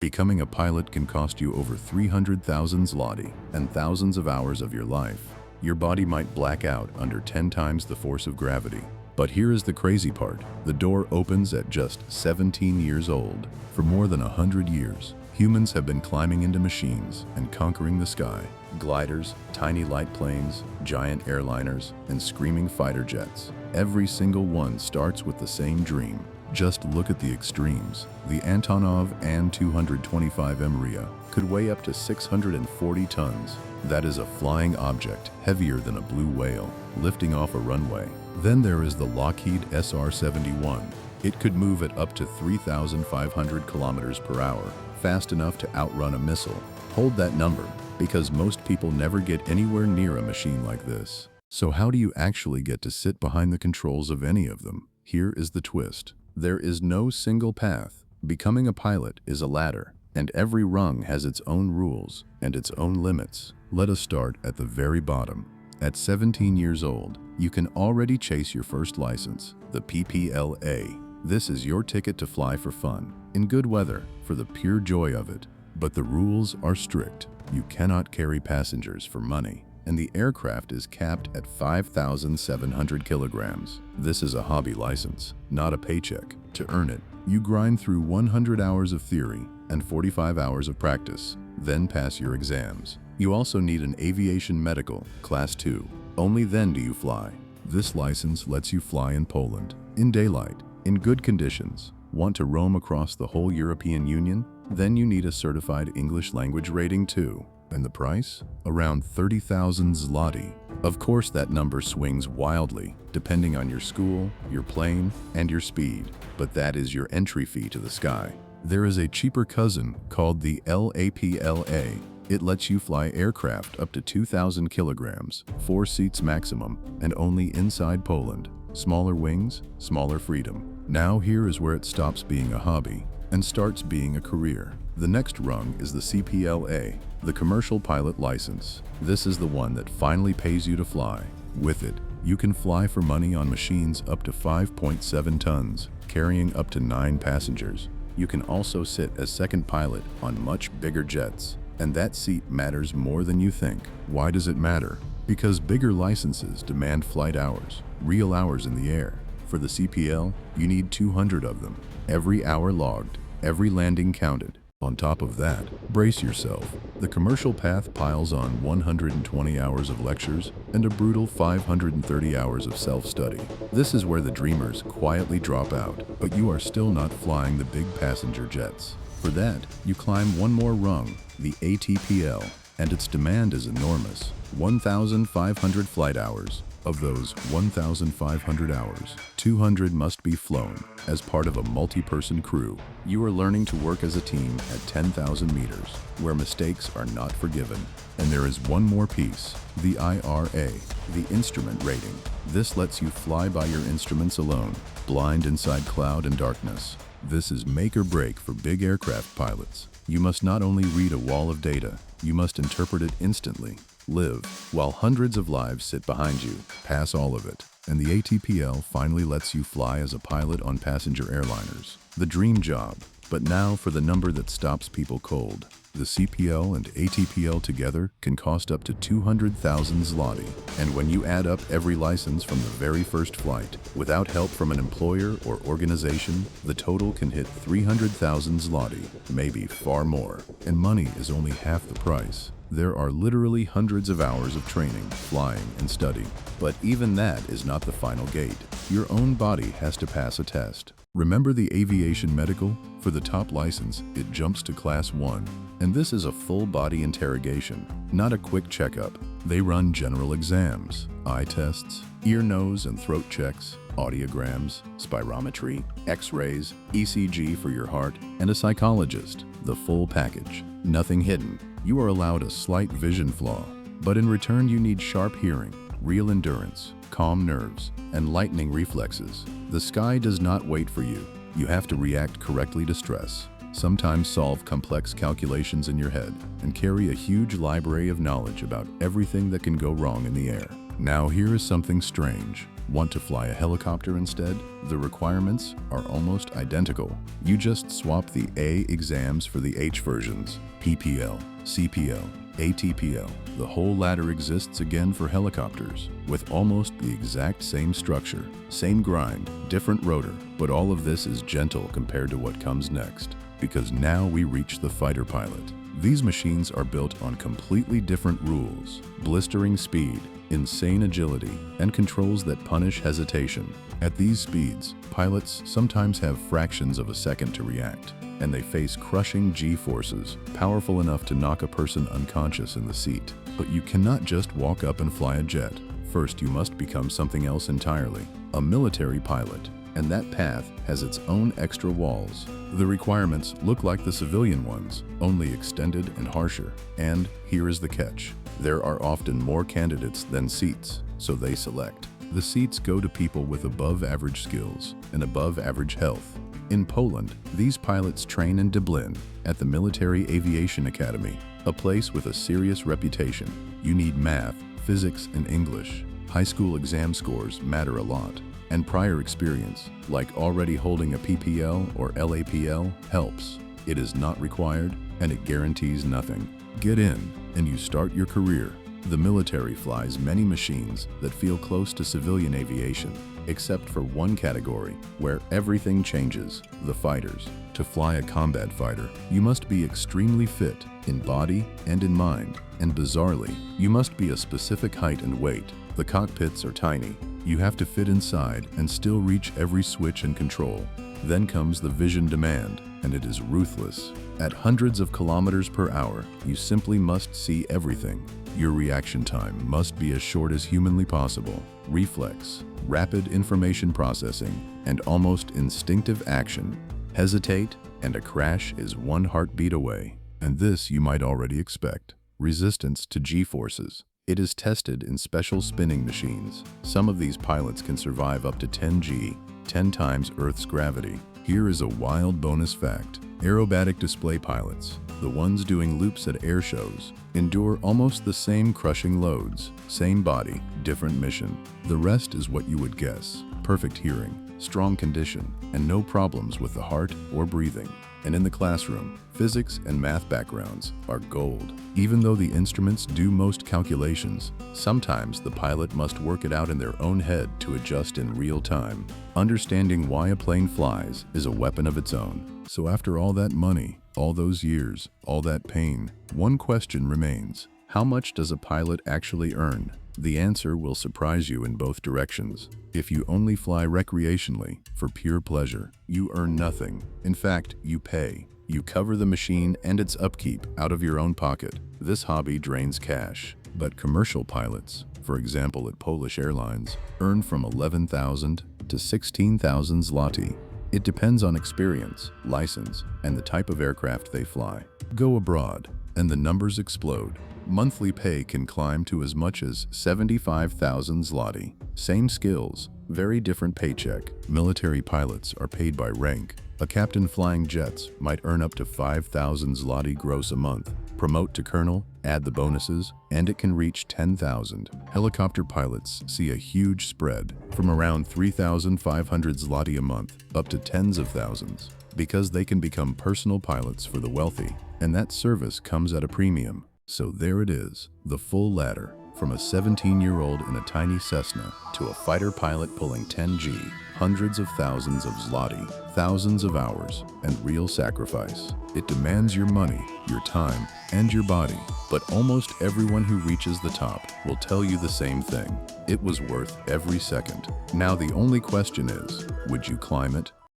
Becoming a pilot can cost you over 300,000 zloty and thousands of hours of your life. Your body might black out under 10 times the force of gravity. But here is the crazy part. The door opens at just 17 years old. For more than 100 years, humans have been climbing into machines and conquering the sky. Gliders, tiny light planes, giant airliners, and screaming fighter jets. Every single one starts with the same dream. Just look at the extremes. The Antonov An-225 MRIA could weigh up to 640 tons. That is a flying object heavier than a blue whale, lifting off a runway. Then there is the Lockheed SR-71. It could move at up to 3,500 kilometers per hour, fast enough to outrun a missile. Hold that number, because most people never get anywhere near a machine like this. So how do you actually get to sit behind the controls of any of them? Here is the twist. There is no single path. Becoming a pilot is a ladder, and every rung has its own rules and its own limits. Let us start at the very bottom. At 17 years old, you can already chase your first license, the PPLA. This is your ticket to fly for fun, in good weather, for the pure joy of it. But the rules are strict. You cannot carry passengers for money, and the aircraft is capped at 5,700 kilograms. This is a hobby license, not a paycheck. To earn it, you grind through 100 hours of theory and 45 hours of practice, then pass your exams. You also need an aviation medical, Class 2. Only then do you fly. This license lets you fly in Poland, in daylight, in good conditions. Want to roam across the whole European Union? Then you need a certified English language rating too. And the price? Around 30,000 zloty. Of course, that number swings wildly, depending on your school, your plane, and your speed. But that is your entry fee to the sky. There is a cheaper cousin called the LAPLA. It lets you fly aircraft up to 2,000 kilograms, 4 seats maximum, and only inside Poland. Smaller wings, smaller freedom. Now here is where it stops being a hobby and starts being a career. The next rung is the CPLA, the commercial pilot license. This is the one that finally pays you to fly. With it, you can fly for money on machines up to 5.7 tons, carrying up to 9 passengers. You can also sit as second pilot on much bigger jets. And that seat matters more than you think. Why does it matter? Because bigger licenses demand flight hours, real hours in the air. For the CPL, you need 200 of them. Every hour logged, every landing counted. On top of that, brace yourself. The commercial path piles on 120 hours of lectures and a brutal 530 hours of self-study. This is where the dreamers quietly drop out, but you are still not flying the big passenger jets. For that, you climb one more rung, the ATPL, and its demand is enormous. 1,500 flight hours. Of those 1,500 hours, 200 must be flown as part of a multi-person crew. You are learning to work as a team at 10,000 meters, where mistakes are not forgiven. And there is one more piece, the IRA, the instrument rating. This lets you fly by your instruments alone, blind inside cloud and darkness. This is make or break for big aircraft pilots. You must not only read a wall of data, you must interpret it instantly. Live, while hundreds of lives sit behind you. Pass all of it. And the ATPL finally lets you fly as a pilot on passenger airliners. The dream job. But now for the number that stops people cold. The CPL and ATPL together can cost up to 200,000 zloty. And when you add up every license from the very first flight, without help from an employer or organization, the total can hit 300,000 zloty, maybe far more. And money is only half the price. There are literally hundreds of hours of training, flying, and study. But even that is not the final gate. Your own body has to pass a test. Remember the aviation medical? For the top license, it jumps to Class 1. And this is a full-body interrogation, not a quick checkup. They run general exams, eye tests, ear, nose, and throat checks, audiograms, spirometry, x-rays, ECG for your heart, and a psychologist. The full package. Nothing hidden. You are allowed a slight vision flaw, but in return you need sharp hearing, real endurance, calm nerves, and lightning reflexes. The sky does not wait for you. You have to react correctly to stress, sometimes solve complex calculations in your head, and carry a huge library of knowledge about everything that can go wrong in the air. Now here is something strange. Want to fly a helicopter instead? The requirements are almost identical. You just swap the A exams for the H versions. PPL, CPL, ATPL. The whole ladder exists again for helicopters, with almost the exact same structure, same grind, different rotor, but all of this is gentle compared to what comes next, because now we reach the fighter pilot. These machines are built on completely different rules, blistering speed, insane agility, and controls that punish hesitation. At these speeds, pilots sometimes have fractions of a second to react, and they face crushing G-forces, powerful enough to knock a person unconscious in the seat. But you cannot just walk up and fly a jet. First, you must become something else entirely, a military pilot. And that path has its own extra walls. The requirements look like the civilian ones, only extended and harsher. And here is the catch. There are often more candidates than seats, so they select. The seats go to people with above-average skills and above-average health. In Poland, these pilots train in Dublin at the Military Aviation Academy, a place with a serious reputation. You need math, physics, and English. High school exam scores matter a lot. And prior experience, like already holding a PPL or LAPL, helps. It is not required, and it guarantees nothing. Get in, and you start your career. The military flies many machines that feel close to civilian aviation, except for one category where everything changes: the fighters. To fly a combat fighter, you must be extremely fit in body and in mind, and bizarrely, you must be a specific height and weight. The cockpits are tiny. You have to fit inside and still reach every switch and control. Then comes the vision demand, and it is ruthless. At hundreds of kilometers per hour, you simply must see everything. Your reaction time must be as short as humanly possible. Reflex, rapid information processing, and almost instinctive action. Hesitate, and a crash is one heartbeat away. And this you might already expect: resistance to G-forces. It is tested in special spinning machines. Some of these pilots can survive up to 10 G, 10 times Earth's gravity. Here is a wild bonus fact. Aerobatic display pilots, the ones doing loops at air shows, endure almost the same crushing loads, same body, different mission. The rest is what you would guess: perfect hearing, strong condition, and no problems with the heart or breathing. And in the classroom, physics and math backgrounds are gold. Even though the instruments do most calculations, sometimes the pilot must work it out in their own head to adjust in real time. Understanding why a plane flies is a weapon of its own. So after all that money, all those years, all that pain, one question remains: how much does a pilot actually earn? The answer will surprise you in both directions. If you only fly recreationally, for pure pleasure, you earn nothing. In fact, you pay. You cover the machine and its upkeep out of your own pocket. This hobby drains cash. But commercial pilots, for example at Polish Airlines, earn from 11,000 to 16,000 zloty. It depends on experience, license, and the type of aircraft they fly. Go abroad, and the numbers explode. Monthly pay can climb to as much as 75,000 zloty. Same skills, very different paycheck. Military pilots are paid by rank. A captain flying jets might earn up to 5,000 zloty gross a month. Promote to colonel, add the bonuses, and it can reach 10,000. Helicopter pilots see a huge spread, from around 3,500 zloty a month up to tens of thousands, because they can become personal pilots for the wealthy, and that service comes at a premium. So there it is, the full ladder, from a 17-year-old in a tiny Cessna to a fighter pilot pulling 10 G, hundreds of thousands of zloty, thousands of hours, and real sacrifice. It demands your money, your time, and your body, but almost everyone who reaches the top will tell you the same thing: it was worth every second. Now the only question is, would you climb it?